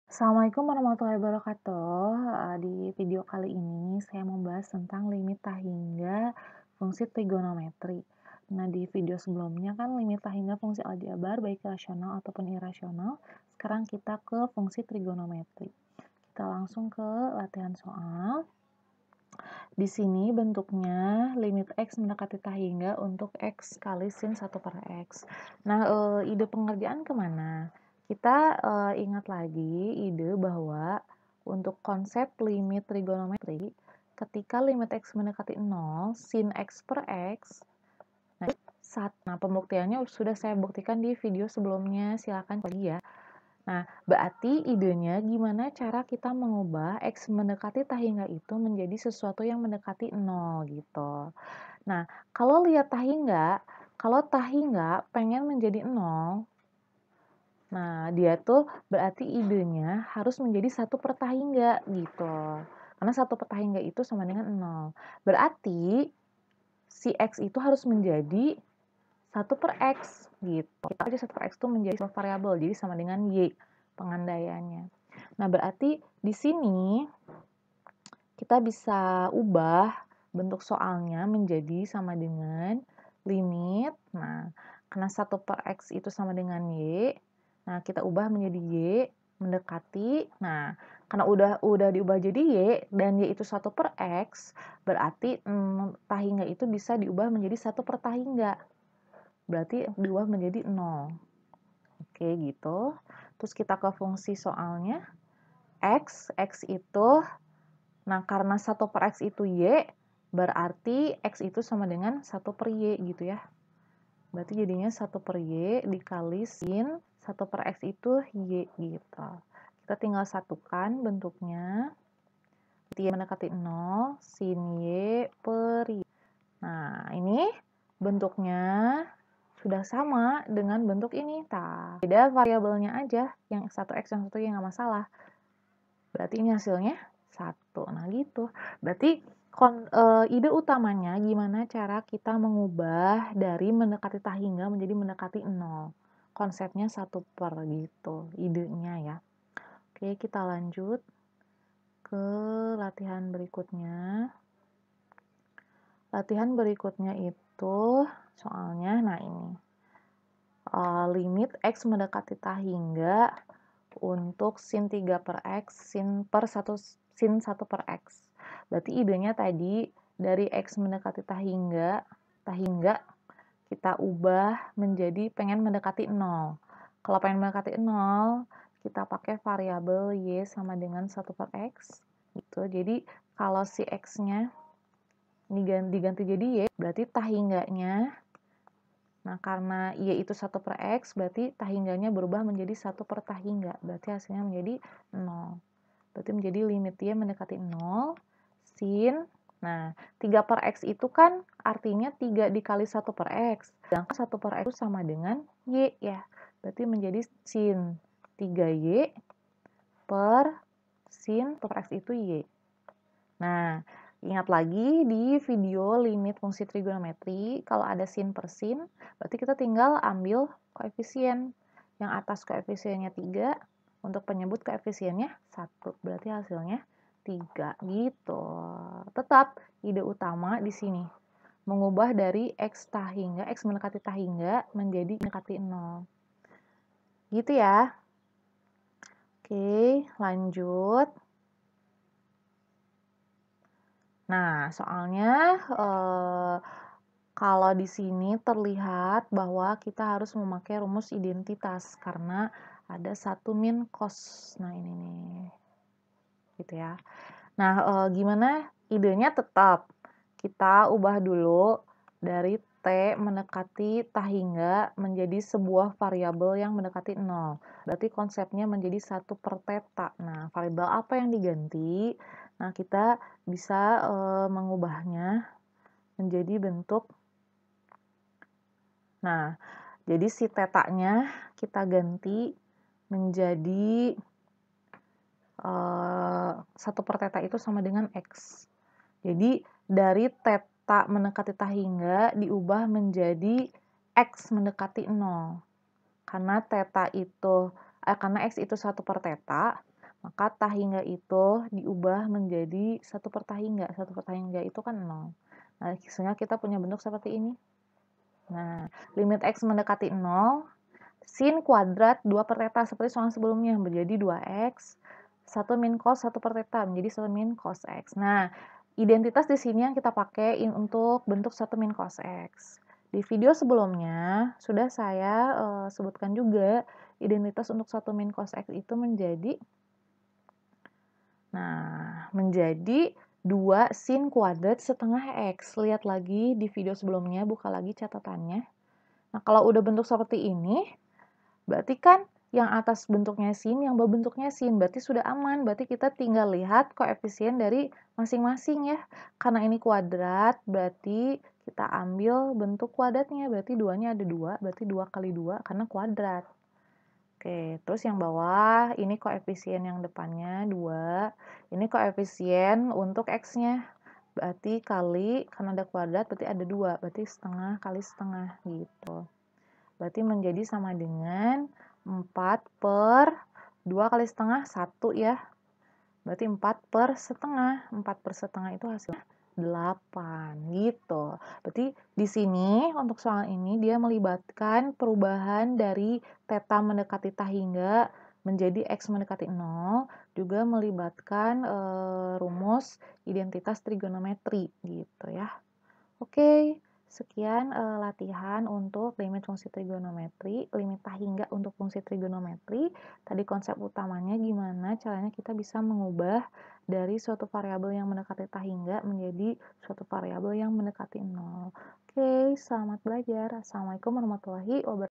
Assalamualaikum warahmatullahi wabarakatuh. Di video kali ini saya membahas tentang limit tah hingga fungsi trigonometri. Nah, di video sebelumnya kan limit tah hingga fungsi aljabar baik rasional ataupun irasional. Sekarang kita ke fungsi trigonometri. Kita langsung ke latihan soal. Di sini bentuknya limit X mendekati tah hingga untuk X kali sin 1 per X. Nah, ide pengerjaan kemana? Kita ingat lagi ide bahwa untuk konsep limit trigonometri, ketika limit X mendekati 0, sin X per X, nah pembuktiannya sudah saya buktikan di video sebelumnya, silakan lagi ya. Nah, berarti idenya gimana cara kita mengubah X mendekati tah hingga itu menjadi sesuatu yang mendekati 0 gitu. Nah, kalau lihat tah hingga, kalau tah hingga pengen menjadi 0, nah dia tuh berarti idenya harus menjadi 1 per tah hingga gitu. Karena 1 per tah hingga itu sama dengan 0. Berarti si X itu harus menjadi 1 per X gitu. Kita aja 1 per X itu menjadi sebuah variabel, jadi sama dengan Y pengandaiannya. Nah, berarti di sini kita bisa ubah bentuk soalnya menjadi sama dengan limit. Nah, karena 1 per X itu sama dengan Y, nah kita ubah menjadi Y mendekati. Nah, karena udah diubah jadi Y dan Y itu 1 per X, berarti tah hingga itu bisa diubah menjadi 1 per tah hingga. Berarti diubah menjadi 0. Oke, gitu. Terus kita ke fungsi soalnya. X itu, nah karena 1 per X itu Y, berarti X itu sama dengan 1 per Y gitu ya. Berarti jadinya 1 per Y dikali sin 1 per X itu Y gitu. Kita tinggal satukan bentuknya. Y mendekati 0, sin Y per Y. Nah, ini bentuknya sudah sama dengan bentuk ini. Beda variabelnya aja, yang satu X, yang satu Y nggak masalah. Berarti ini hasilnya 1. Nah, gitu. Berarti ide utamanya gimana cara kita mengubah dari mendekati tah hingga menjadi mendekati 0. Konsepnya 1 per gitu, idenya ya. Oke, kita lanjut ke latihan berikutnya. Latihan berikutnya itu soalnya, nah ini. Limit X mendekati tah hingga untuk sin 3 per X, sin 1 per X. Berarti idenya tadi dari X mendekati tah hingga kita ubah menjadi pengen mendekati 0. Kalau pengen mendekati 0, kita pakai variabel Y sama dengan 1 per X. Gitu. Jadi kalau si X-nya diganti jadi Y, berarti tah hingganya, nah karena Y itu 1 per X, berarti tah hingganya berubah menjadi 1 per tah hingga. Berarti hasilnya menjadi 0. Berarti menjadi limit Y mendekati 0, sin, nah 3 per X itu kan artinya 3 dikali 1 per X. Sedangkan 1 per X itu sama dengan Y ya. Berarti menjadi sin 3Y per sin 1 per X itu Y. Nah, ingat lagi di video limit fungsi trigonometri, kalau ada sin per sin, berarti kita tinggal ambil koefisien. Yang atas koefisiennya 3, untuk penyebut koefisiennya 1. Berarti hasilnya 3 gitu. Tetap ide utama di sini, mengubah dari X tah hingga, X mendekati tah hingga menjadi mendekati 0. Gitu ya. Oke, lanjut. Nah, soalnya kalau di sini terlihat bahwa kita harus memakai rumus identitas karena ada 1 min cos. Nah, ini nih. Gitu ya. Nah, gimana idenya tetap kita ubah dulu dari T mendekati tah hingga menjadi sebuah variabel yang mendekati 0. Berarti konsepnya menjadi 1 per teta. Nah, variabel apa yang diganti? Nah, kita bisa mengubahnya menjadi bentuk. Nah, jadi si tetanya kita ganti menjadi 1 per teta itu sama dengan X. Jadi, dari teta mendekati tah hingga diubah menjadi X mendekati 0. Karena X itu 1 per teta, Maka tahingga itu diubah menjadi 1/tahingga, 1/tahingga itu kan 0. Nah, sehingga kita punya bentuk seperti ini. Nah, limit X mendekati 0, sin kuadrat 2/θ seperti soal sebelumnya, menjadi 2X, 1 min cos 1/θ menjadi 1 min cos X. Nah, identitas di sini yang kita pakai untuk bentuk 1 min cos X. Di video sebelumnya, sudah saya sebutkan juga identitas untuk 1 min cos X itu menjadi 2 sin kuadrat setengah X. Lihat lagi di video sebelumnya, buka lagi catatannya. Nah, kalau udah bentuk seperti ini, berarti kan yang atas bentuknya sin, yang bawah bentuknya sin. Berarti sudah aman. Berarti kita tinggal lihat koefisien dari masing-masing ya. Karena ini kuadrat, berarti kita ambil bentuk kuadratnya. Berarti 2-nya ada 2, berarti 2 kali 2 karena kuadrat. Oke, terus yang bawah, ini koefisien yang depannya 2. Ini koefisien untuk X-nya. Berarti kali, karena ada kuadrat, berarti ada 2. Berarti setengah kali setengah, gitu. Berarti menjadi sama dengan 4 per 2 kali setengah, 1 ya. Berarti 4 per setengah. 4 per setengah itu hasilnya 8 gitu. Berarti di sini untuk soal ini dia melibatkan perubahan dari theta mendekati tahingga menjadi X mendekati 0, juga melibatkan rumus identitas trigonometri gitu ya. Oke, sekian latihan untuk limit fungsi trigonometri, limit tahingga untuk fungsi trigonometri. Tadi konsep utamanya gimana caranya kita bisa mengubah dari suatu variabel yang mendekati tahingga menjadi suatu variabel yang mendekati 0. Oke, selamat belajar. Assalamualaikum warahmatullahi wabarakatuh.